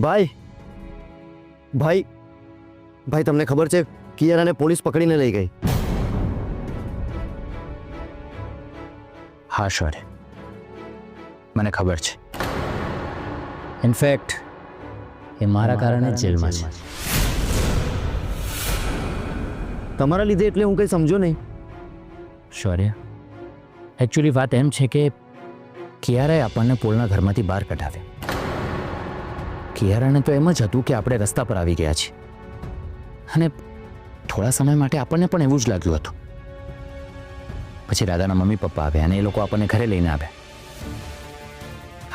ભાઈ ભાઈ ભાઈ તમને ખબર છે કિયારાને પોલીસ પકડીને લઈ ગઈ. હા શોર્ય, મને ખબર છે. ઇનફેક્ટ એ મારા કારણે જ જેલમાં છે. તમારા લીધે એટલે હું કંઈ સમજો નહીં. શૌર્ય, એકચ્યુઅલી વાત એમ છે કે કિયારાએ આપણને પોલના ઘરમાંથી બહાર કઢાવ્યા. કિયારાને તો એમ જ હતું કે આપણે રસ્તા પર આવી ગયા છીએ, અને થોડા સમય માટે આપણને પણ એવું જ લાગ્યું હતું. પછી દાદાના મમ્મી પપ્પા આવ્યા અને એ લોકો આપણને ઘરે લઈને આવ્યા.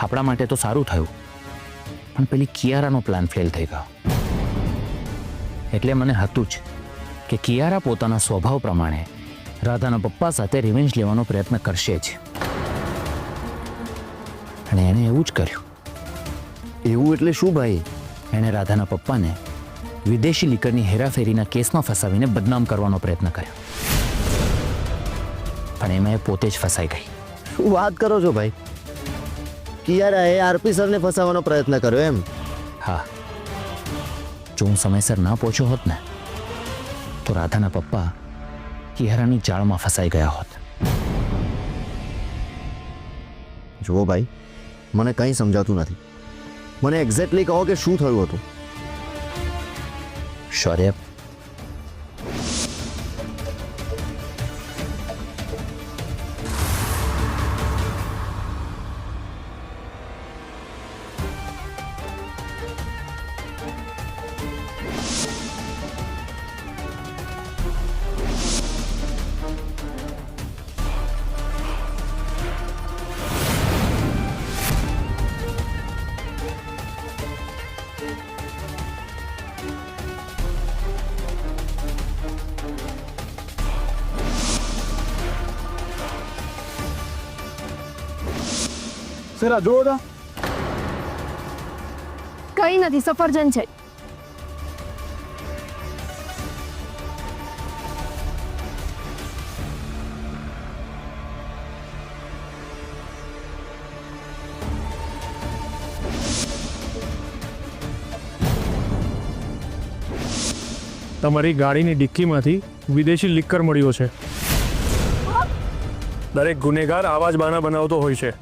આપણા માટે તો સારું થયું, પણ પેલી કિયારાનો પ્લાન ફેલ થઈ ગયો. એટલે મને હતું જ કે કિયારા પોતાના સ્વભાવ પ્રમાણે રાધાના પપ્પા સાથે રિવેન્જ લેવાનો પ્રયત્ન કરશે જ, અને એણે એવું જ કર્યું. એવું એટલે શું ભાઈ? એણે રાધાના પપ્પાને વિદેશી લીકરની હેરાફેરીના કેસમાં ફસાવીને બદનામ કરવાનો પ્રયત્ન કર્યો, પણ એમાં એ પોતે જ ફસાઈ ગઈ. શું વાત કરો છો ભાઈ? કિયારાએ આરપી સરને ફસાવવાનો પ્રયત્ન કર્યો એમ? હા, જો હું સમયસર ના પહોંચ્યો હોત ને તો રાધાના પપ્પા કિયારાની જાળમાં ફસાઈ ગયા હોત. જુઓ ભાઈ, મને કંઈ સમજાતું નથી. મને એક્ઝેક્ટલી કહો કે શું થયું હતું. શૌર્ય, સેરા જોવો તા. કઈ નથી, સફરજન છે. તમારી ગાડીની ડિક્કીમાંથી વિદેશી લિક્કર મળ્યો છે. દરેક ગુનેગાર આવા જ બહાના બનાવતો હોય છે.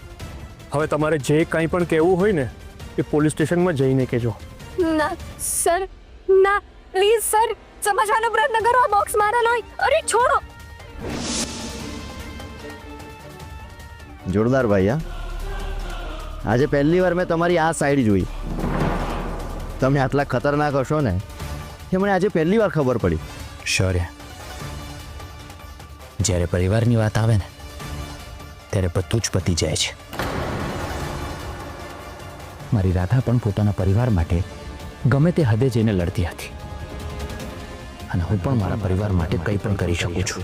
હવે તમારે જે કંઈ પણ કહેવું હોય ને એ પોલીસ સ્ટેશનમાં જઈને કહેજો. ના સર, ના પ્લીઝ સર, સમજવાનો પ્રયત્ન કરો. આ બોક્સ મારા નહીં. અરે છોડો. જોરદાર ભાઈ. હા, આજે પહેલી વાર મેં તમારી આ સાઈડ જોઈ. તમે આટલા ખતરનાક હશો ને એ મને આજે પહેલી વાર ખબર પડી. શૌર્ય, જ્યારે પરિવારની વાત આવે ને ત્યારે બધું જ પતી જાય છે. મારી રાધા પણ પોતાના પરિવાર માટે ગમે તે હદે જઈને લડતી હતી, અને હું પણ મારા પરિવાર માટે કંઈ પણ કરી શકું છું.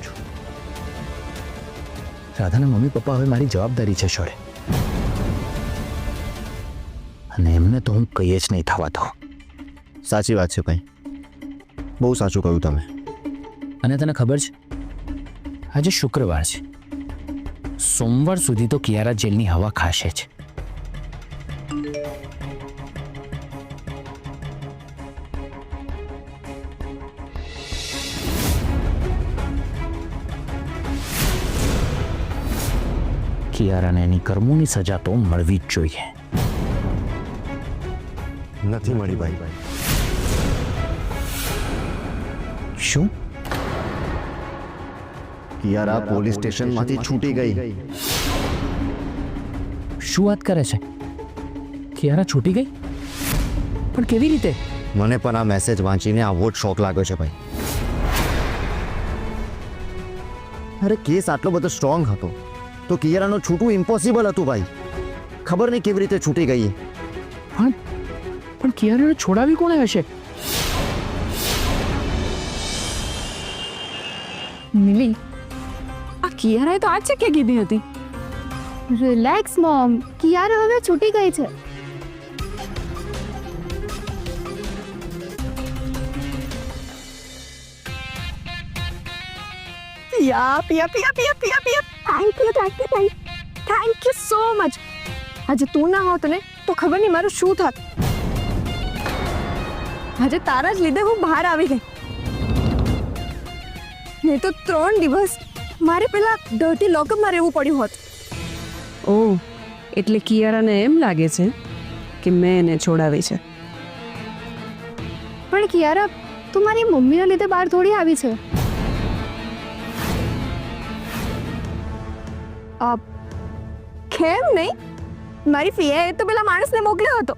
રાધાના મમ્મી પપ્પા હવે મારી જવાબદારી છે શૌર્ય, અને એમને તો હું કંઈ જ નહીં થવા દઉં. સાચી વાત છે ભાઈ, બહુ સાચું કહ્યું તમે. અને તને ખબર છે, આજે શુક્રવાર છે. સોમવાર સુધી તો કિયારા જેલની હવા ખાશે છે. કિયારાને એની કર્મોની સજા તો મળવી જ જોઈએ. નથી મળી ભાઈ. શું? કિયારા પોલીસ સ્ટેશનમાંથી છૂટી ગઈ. શું વાત કરે છે? કિયારા છૂટી ગઈ? પણ કેવી રીતે? મને પણ આ મેસેજ વાંચીને આવો જ શોક લાગ્યો છે ભાઈ. અરે કેસ આટલો બધો સ્ટ્રોંગ હતો તો કિયારાનું છૂટવું ઇમ્પોસિબલ હતું ભાઈ. ખબર નહીં કેવી રીતે છૂટી ગઈ. પણ કિયારાને છોડાવી કોણે હશે? મિલી, આ કિયારાએ તો આજ કે કીધી હતી. રિલેક્સ મોમ, કિયારા હવે છૂટી ગઈ છે. યા પિયા પિયા પિયા પિયા પિયા થેન્ક યુ સો મચ. આજે તું ના હોત ને તો ખબર નહીં મારું શું થાત. આજે તારા જ લીધે હું બહાર આવી ગઈ. નહીં તો 3 દિવસ મારે પેલા ડર્ટી લોકઅપમાં રહેવું પડ્યું હોત. ઓહ, એટલે કિયારાને એમ લાગે છે કે મેં એને છોડાવી છે. પણ કિયારા, તું મારી મમ્મીના લીધે બહાર થોડી આવી છે. કેમ નહીં? મારી ફિયાએ તો પેલા માણસને મોકલ્યો હતો.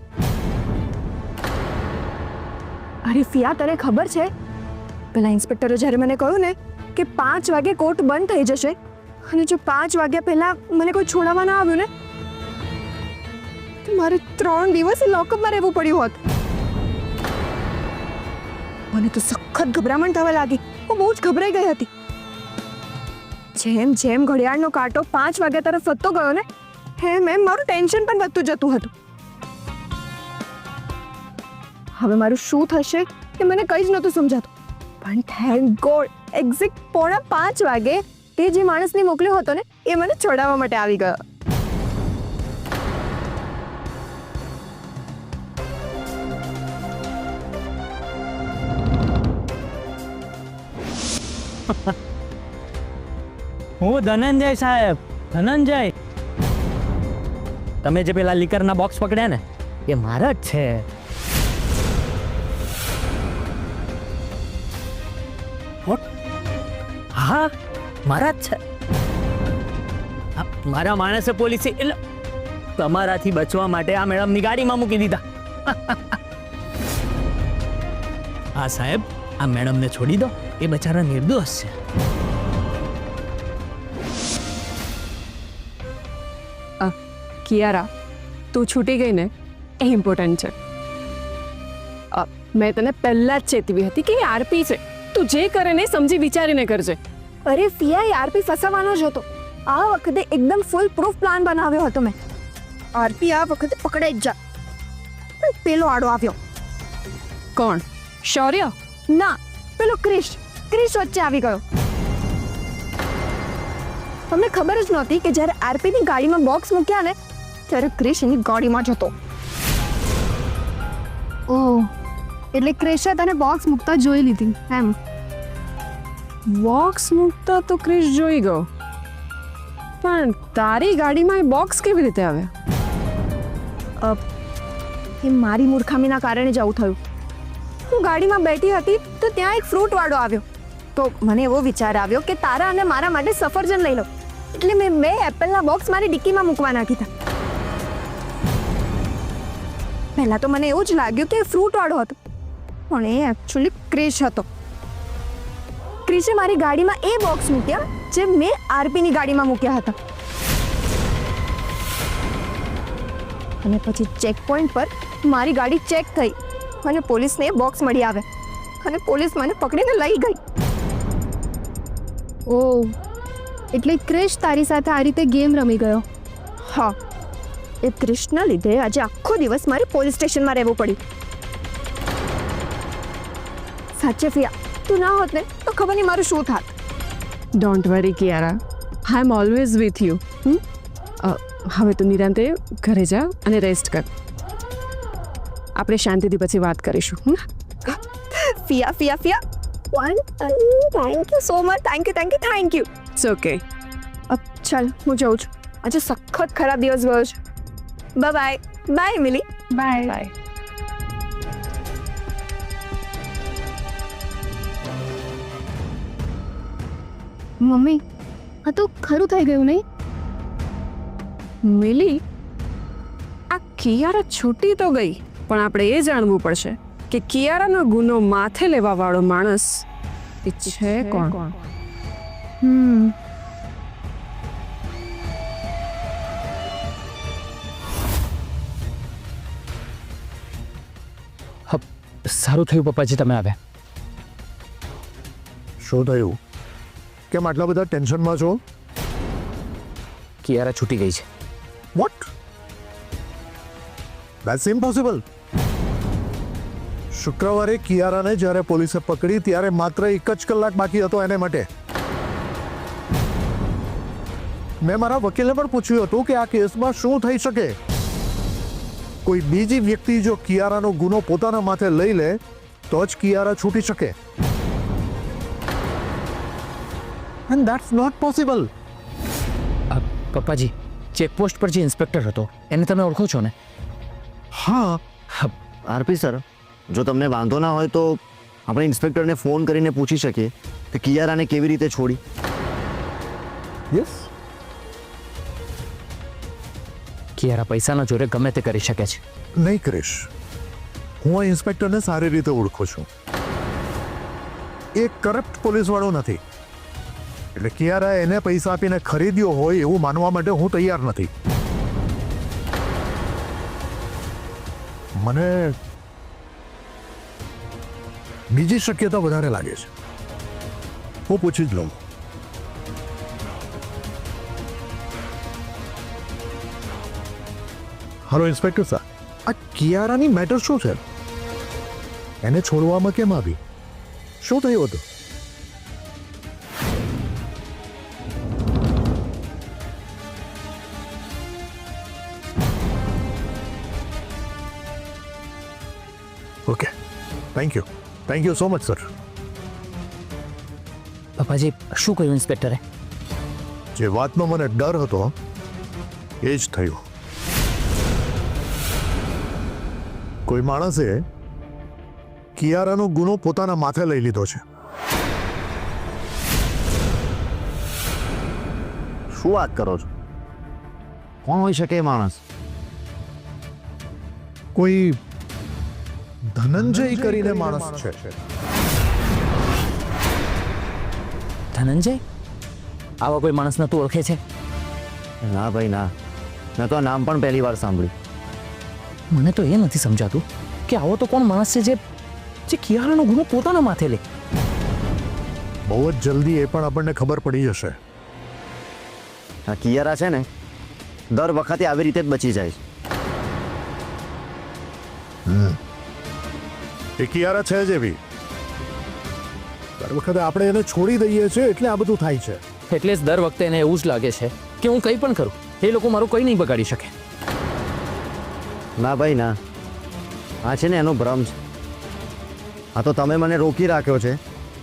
અરે ફિયા, તને ખબર છે પેલા ઇન્સ્પેક્ટરે જ્યારે મને કહ્યું ને કે 5 વાગે કોર્ટ બંધ થઈ જશે અને જો 5 વાગ્યા પહેલા મને કોઈ છોડાવવા ના આવ્યું ને તો મારે 3 દિવસ લોકઅપમાં રહેવું પડ્યું હોત. મને તો સખત ગભરામણ થવા લાગી. હું બહુ જ ગભરાઈ ગઈ હતી. જેમ જેમ ઘડિયાળનો કાંટો 5 વાગ્યા તરફ વધતો ગયો ને એમ એમ મારું ટેન્શન પણ વધતું જતું હતું. હવે મારું શું થશે એ મને કંઈ જ નહોતું સમજાતું. પણ થેન્ક ગોડ એક્ઝેક્ટ 4:45 વાગે તે જે માણસને મોકલ્યો હતો ને એ મને છોડાવવા માટે આવી ગયો. હું ધનંજય સાહેબ, ધનંજય. તમે જે પેલા લીકરના બોક્સ પકડ્યા ને એ મારા જ છે. હા, મારા જ છે. મારા માણસે પોલીસે એટલે તમારાથી બચવા માટે આ મેડમની ગાડીમાં મૂકી દીધા. હા સાહેબ, આ મેડમને છોડી દો, એ બચારા નિર્દોષ છે. કિયારા, તું છૂટી ગઈ ને એ ઇમ્પોર્ટન્ટ છે. મેં તને પહેલા જ ચેતવી હતી કે આરપી છે. તું જે કરે ને સમજી વિચારીને કરજે. અરે ફિયા, આરપી ફસાવાનો જ હતો. આ વખતે એકદમ ફૂલ પ્રૂફ પ્લાન બનાવ્યો હતો મેં. આરપી આ વખતે પકડાઈ જ જા. પણ પેલો આડો આવ્યો. કોણ? શૌર્ય? ના, પેલો ક્રિશ વચ્ચે આવી ગયો. તમને ખબર જ નહોતી કે જ્યારે આરપીની ગાડીમાં બોક્સ મૂક્યા ને ત્યારે ક્રિશ એની ગાડીમાં જતો. ઓહ, એટલે ક્રિશે તને બોક્સ મૂકતા જોઈ લીધી એમ? બોક્સ મૂકતા તો ક્રિશ જોઈ ગયો, પણ તારી ગાડીમાં એ બોક્સ કેવી રીતે આવ્યા? એ મારી મૂર્ખામીના કારણે જ આવું થયું. હું ગાડીમાં બેઠી હતી તો ત્યાં એક ફ્રૂટ વાળો આવ્યો. તો મને એવો વિચાર આવ્યો કે તારા અને મારા માટે સફરજન લઈ લો. એટલે મેં 2 એપલના બોક્સ મારી ડિક્કીમાં મૂકવા નાખી હતા. પહેલા તો મને એવું જ લાગ્યું કે ફ્રૂટ વાળો હતો, પણ એ એકચ્યુઅલી ક્રિશ હતો. ક્રિશે મારી ગાડીમાં એ બોક્સ મૂક્યા જે મેં આરપીની ગાડીમાં મૂક્યા હતા. અને પછી ચેક પોઈન્ટ પર મારી ગાડી ચેક થઈ અને પોલીસને એ બોક્સ મળી આવે અને પોલીસ મને પકડીને લઈ ગઈ. ઓહ, એટલે ક્રિશ તારી સાથે આ રીતે ગેમ રમી ગયો? હા, એ ક્રિશના લીધે આજે આખો દિવસ મારે પોલીસ સ્ટેશનમાં રહેવું પડ્યું. સાચે ફિયા, તું ના હોત ને તો ખબર નહીં મારું શું થાત. Don't worry Kiara, I am always with you. હવે તું નિરાંતે ઘરે જા અને રેસ્ટ કર. આપણે શાંતિથી પછી વાત કરીશું. ફિયા thank you so much. Thank you. It's okay. ચાલ, હું જાઉં છું. આજે સખત ખરાબ દિવસ ગયો છે. By milli. બાય. મમ્મી, આ તો ખરું થઈ ગયું નહીં? મિલી, આ કિયારા છૂટી તો ગઈ, પણ આપણે એ જાણવું પડશે કે કિયારાનો ગુનો માથે લેવા વાળો માણસ એ છે કોણ? સારું થયું પપ્પાજી તમે આવ્યા. શું થયું? કેમ આટલા બધા ટેન્શનમાં છો? કિયારા છૂટી ગઈ છે. વોટ? That's impossible. શુક્રવારે કિયારાને જ્યારે પોલીસે પકડી ત્યારે માત્ર 1 જ કલાક બાકી હતો એને માટે. મેં મારા વકીલને પણ પૂછ્યું હતું કે આ કેસમાં શું થઈ શકે. કોઈ બીજી વ્યક્તિ જો કિયારાનો ગુનો પોતાના માથે લઈ લે તો જ કિયારા છૂટી શકે. And that's not possible. પપ્પાજી, ચેકપોસ્ટ પર જે ઇન્સ્પેક્ટર હતો એને તમે ઓળખો છો ને? હા, આરપી સર, જો તમને વાંધો ના હોય તો આપણે ઇન્સ્પેક્ટરને ફોન કરીને પૂછી શકીએ કે કિયારાને કેવી રીતે છોડી. યસ. કિયારા પૈસાના જોરે ગમે તે કરી શકે છે. નહીં કરીશ. હું આ ઇન્સ્પેક્ટરને સારી રીતે ઓળખું છું. એ કરપ્ટ પોલીસવાળો નથી. એટલે કિયારા એને પૈસા આપીને ખરીદ્યો હોય એવું માનવા માટે હું તૈયાર નથી. મને બીજી શક્યતા વધારે લાગે છે. હું પૂછી જ લઉં. હલો ઇન્સ્પેક્ટર સાહેબ, આ કિયારાની મેટર શું છે? એને છોડવામાં કેમ આવી? શું થયું હતું? Okay, thank you so much sir. પપ્પાજી, શું કહ્યું ઇન્સ્પેક્ટરે? જે વાતનો મને ડર હતો એ જ થયું. કોઈ માણસે કિયારાનો ગુનો પોતાના માથે લઈ લીધો છે. શું વાત કરો છો? કોણ હોઈ શકે એ માણસ? કોઈ ધનંજય કરીને માણસ છે. ધનંજય? આવા કોઈ માણસને તું ઓળખે છે? ના ભાઈ ના, મેં તો આ નામ પણ પહેલી વાર સાંભળ્યું. મને તો એ નથી સમજાતું કે આવો તો કોણ માણસ છે જે કિયારાનો ગુનો પોતાના માથે લે. બહુ જ જલ્દી એ પણ આપણને ખબર પડી જશે. આ કિયારા છે ને, દર વખતે આવી રીતે જ બચી જાય છે. એ કિયારા છે જ એવી. દર વખતે આપણે એને છોડી દઈએ છીએ એટલે આ બધું થાય છે. એટલે જ દર વખતે એને એવું જ લાગે છે કે હું કંઈ પણ કરું એ લોકો મારું કંઈ નહીં બગાડી શકે. ના ભાઈ ના, આ છે ને એનો ભ્રમ છે. આ તો તમે મને રોકી રાખ્યો છે,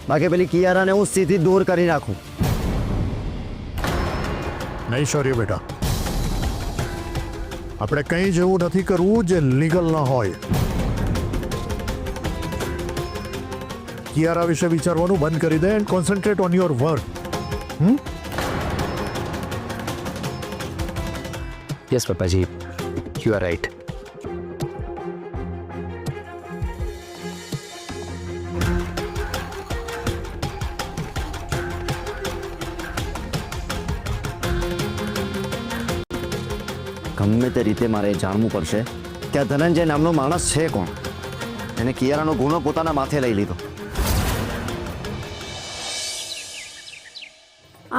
બાકી પેલી કિયારાને હું સીધી દૂર કરી નાખું. નહીં શૌર્ય બેટા, આપણે કંઈ જેવું નથી કરવું જે લીગલ ન હોય. કિયારા વિશે વિચારવાનું બંધ કરી દે and concentrate on your work. Yes પપ્પાજી, યુ આર રાઈટ. ગમે તે રીતે મારે જાણવું પડશે કે આ ધનંજય નામનો માણસ છે કોણ, એને કિયારાનો ગુનો પોતાના માથે લઈ લીધો.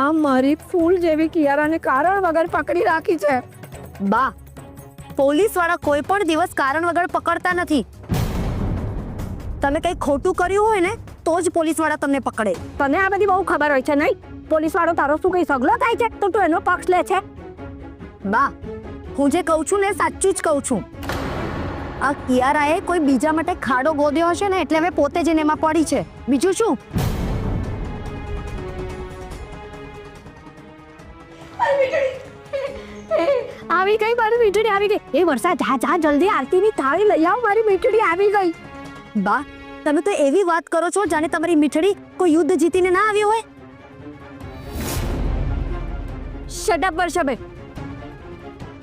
આ મારી ફૂલ જેવી કિયારાને કારણ વગર પકડી રાખી છે. બા, પોલીસ વાળા કોઈ પણ દિવસ કારણ વગર પકડતા નથી. તમે કંઈ ખોટું કર્યું હોય ને તો જ પોલીસ વાળા તમને પકડે. તને આ બધી બહુ ખબર હોય છે નહીં? પોલીસ વાળો તારો શું કઈ સગલો થાય છે તો તું એનો પક્ષ લે છે? બા, હું જે કહું છું ને સાચું જ કહું છું. આ કિયારાએ કોઈ બીજા માટે ખાડો ગોદ્યો હશે ને એટલે હવે પોતે જ એમાં પડી છે. બીજું શું? આવી ગઈ મારી મીઠડી, આવી ગઈ. એ વર્ષા, જા જા જલ્દી આરતીની થાળી લઈ આવ, મારી મીઠડી આવી ગઈ. બા, તમે તો એવી વાત કરો છો જાણે તમારી મીઠડી કોઈ યુદ્ધ જીતીને ના આવી હોય. શટ અપ વર્ષાબેન.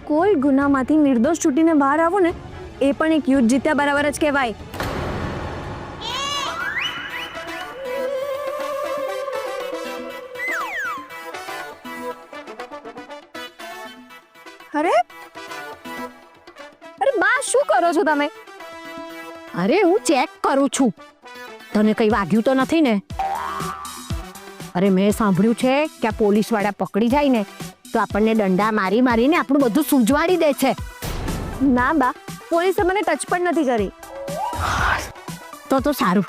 કોઈ ગુનામાંથી નિર્દોષ છૂટીને બહાર આવો ને એ પણ એક યુદ્ધ જીત્યા બરાબર જ કહેવાય. અરે અરે બા, શું કરો છો તમે? અરે હું ચેક કરું છું. તને કઈ વાગ્યું તો નથી ને? અરે મેં સાંભળ્યું છે કે આ પોલીસ વાળા પકડી જાય ને તો આપણને દંડા મારી મારીને આપણું બધું સૂંજવાડી દે છે. ના બા, પોલીસે મને ટચ પણ નથી કરી. તો સારું.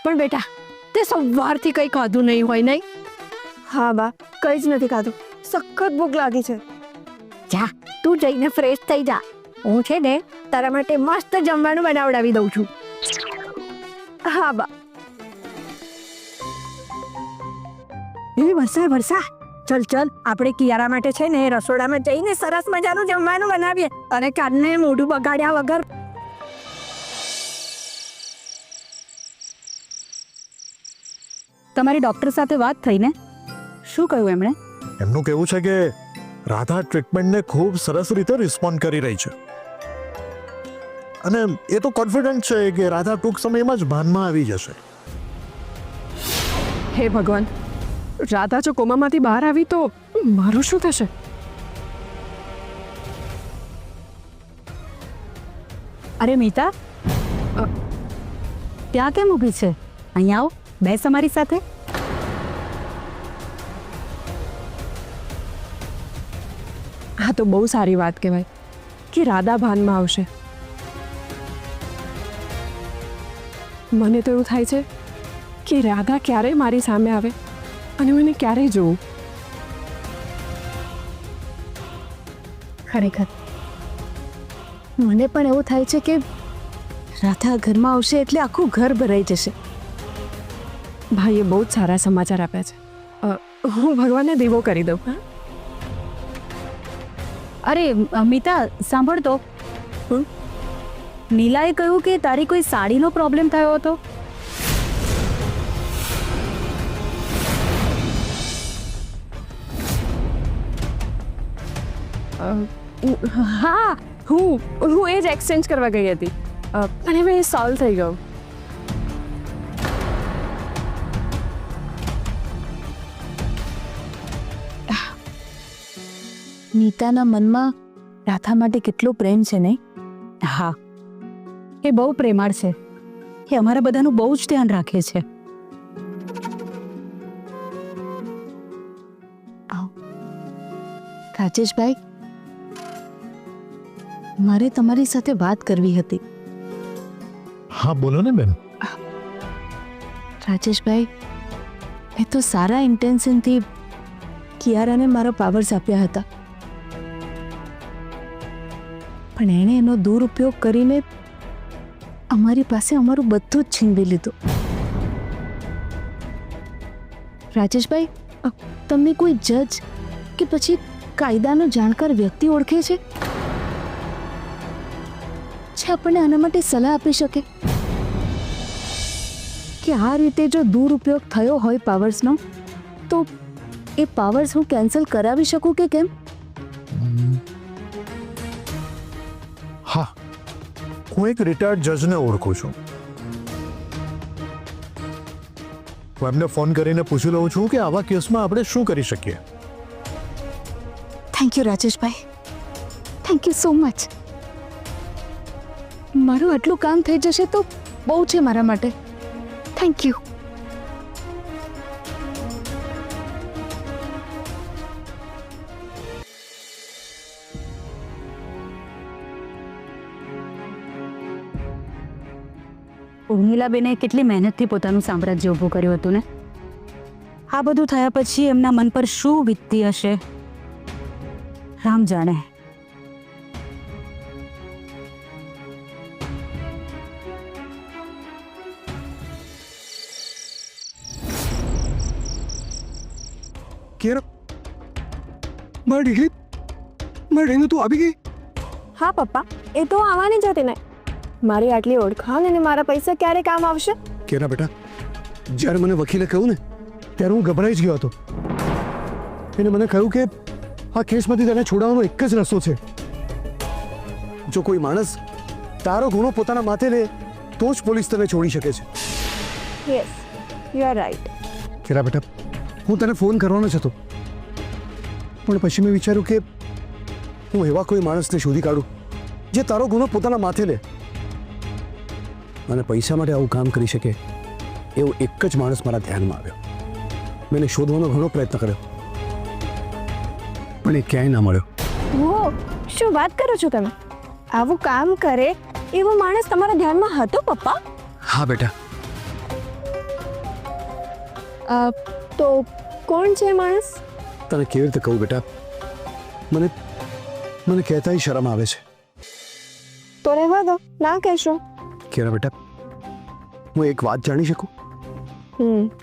પણ બેટા, તે સવારથી કંઈ ખાધું નહીં હોય નહીં? હા બા, કંઈ જ નથી ખાધું. સખત ભૂખ લાગી છે. જા, તું જઈને ફ્રેશ થઈ જા. હું છે ને તારા માટે મસ્ત જમવાનું બનાવડાવી દઉં છું. હા બા. એ વર્ષા ચલ આપણે કિયારા માટે છે ને રસોડામાં જઈને સરસ મજાનું જમવાનું બનાવીએ અને કાનને મોઢું બગાડ્યા વગર. તમારી ડૉક્ટર સાથે વાત થઈ ને? શું કહ્યું એમણે? એમનું કહેવું છે કે રાધા ટ્રીટમેન્ટને ખૂબ સરસ રીતે રિસ્પોન્ડ કરી રહી છે અને એ તો કોન્ફિડન્ટ છે કે રાધા ટૂંક સમયમાં જ ભાનમાં આવી જશે. હે ભગવાન, રાધા જો કોમામાંથી બહાર આવી તો મારું શું થશે? અરે મીતા, ત્યાં કેમ ઊભી છે? અહીંયા આવો, બેસ અમારી સાથે. હા તો બહુ સારી વાત કહેવાય કે રાધા ભાનમાં આવશે. મને તો એવું થાય છે કે રાધા ક્યારેય મારી સામે આવે અને હું એને ક્યારેય જોઉં. ખરેખર મને પણ એવું થાય છે કે રાધા ઘરમાં આવશે એટલે આખું ઘર ભરાઈ જશે. ભાઈએ બહુ જ સારા સમાચાર આપ્યા છે. હું ભગવાનને દીવો કરી દઉં. હા, અરે મીતા, સાંભળ તો. નીલાએ કહ્યું કે તારી કોઈ સાડીનો પ્રોબ્લેમ થયો હતો. હા, હું એ જ એક્સચેન્જ કરવા ગઈ હતી અને હવે એ સોલ્વ થઈ ગયું. નીતાના મનમાં રાધા માટે કેટલો પ્રેમ છે નહીં? હા, એ બહુ પ્રેમાળ છે. એ અમારા બધાનું બહુ જ ધ્યાન રાખે છે. રાજેશભાઈ, મારે તમારી સાથે વાત કરવી હતી. હા બોલો ને બેન. રાજેશભાઈ, મેં તો સારા ઇન્ટેન્શનથી કિયારાને મારા પાવર્સ આપ્યા હતા, પણ એણે એનો દુરુપયોગ કરીને અમારી પાસે અમારું બધું જ છીનવી લીધું. રાજેશભાઈ, તમને કોઈ જજ કે પછી કાયદાનો જાણકાર વ્યક્તિ ઓળખે છે જે આપણને આના માટે સલાહ આપી શકે કે આ રીતે જો દુરુપયોગ થયો હોય પાવર્સનો તો એ પાવર્સ હું કેન્સલ કરાવી શકું કે કેમ? હા, હું એક રિટાયર્ડ જજને ઓળખું છું. હું એમને ફોન કરીને પૂછી લઉં છું કે આવા કેસમાં આપણે શું કરી શકીએ. Thank you Rajeshbhai, thank you so much. મારું આટલું કામ થઈ જશે તો બહુ છે મારા માટે. Thank you. ઉર્મિલાબેને કેટલી મહેનતથી પોતાનું સામ્રાજ્ય ઊભું કર્યું હતું ને. આ બધું થયા પછી એમના મન પર શું વીતતી હશે, રામ જાણે. મારી તું આવી ગઈ? હા પપ્પા, એ તો આવવાની જ હતી ને. મારી આટલી ઓળખાણ અને મારા પૈસા ક્યારે કામ આવશે? કેના બેટા, જ્યારે મને વકીલે કહ્યું ને ત્યારે હું ગભરાઈ જ ગયો હતો. એને મને કહ્યું કે આ કેસમાંથી તેને છોડાવવાનો એક જ રસ્તો છે. જો કોઈ માણસ તારો ગુનો પોતાના માથે લે તો જ પોલીસ તને છોડી શકે છે. Yes, you are right. કેરા બેટા, હું તને ફોન કરવાનો જ હતો, પણ પછી મેં વિચાર્યું કે હું એવા કોઈ માણસને શોધી કાઢું જે તારો ગુનો પોતાના માથે લે અને પૈસા માટે આવું કામ કરી શકે. એવો એક જ માણસ મારા ધ્યાનમાં આવ્યો. મેં એને શોધવાનો ઘણો પ્રયત્ન કર્યો પણ એ ક્યાંય ના મળ્યો. ઓ, શું વાત કરો છો તમે? આવું કામ કરે એવો માણસ તમારા ધ્યાનમાં હતો પપ્પા? હા બેટા. તો કોણ છે એ માણસ? તને કેવી રીતે કહું બેટા, મને કહેતાય શરમ આવે છે. તો રહેવા દો, ના કહેશો. કેરા બેટા, હું એક વાત જાણી શકું?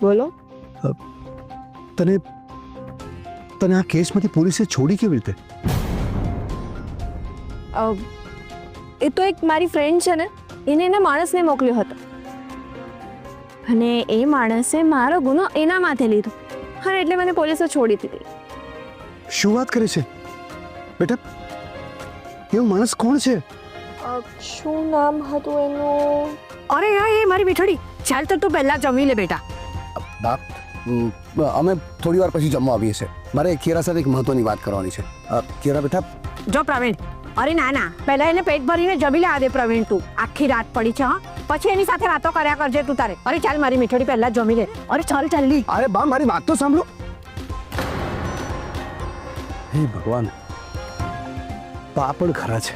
બોલો. તને તને આ કેસમાંથી પોલીસે છોડી કેવી રીતે? એ તો એક મારી ફ્રેન્ડ છે ને, એને એના માણસને મોકલ્યો હતો અને એ માણસે મારો ગુનો એના માથે લીધો અને એટલે મને પોલીસે છોડી દીધી. શું વાત કરે છે બેટા? એવો માણસ કોણ છે? શું નામ હતું એનું? અરે હા, એ મારી મીઠડી, ચાલ તો તું પહેલા જમી લે બેટા. બાપ, અમે થોડી વાર પછી જમવા આવીએ છીએ. મારે કિયારા સાથે એક મહત્વની વાત કરવાની છે. કિયારા બેટા, જો પ્રવીણ, અરે ના ના, પહેલા એને પેટ ભરીને જમી લે દે પ્રવીણ. તું આખી રાત પડી છે, હા? પછી એની સાથે વાતો કર્યા કરજે તું તારે. અરે ચાલ મારી મીઠડી, પહેલા જમી લે. અરે ચાલ જલ્દી. અરે બા, મારી વાત તો સાંભળો. હે ભગવાન, બા પણ ખરા છે.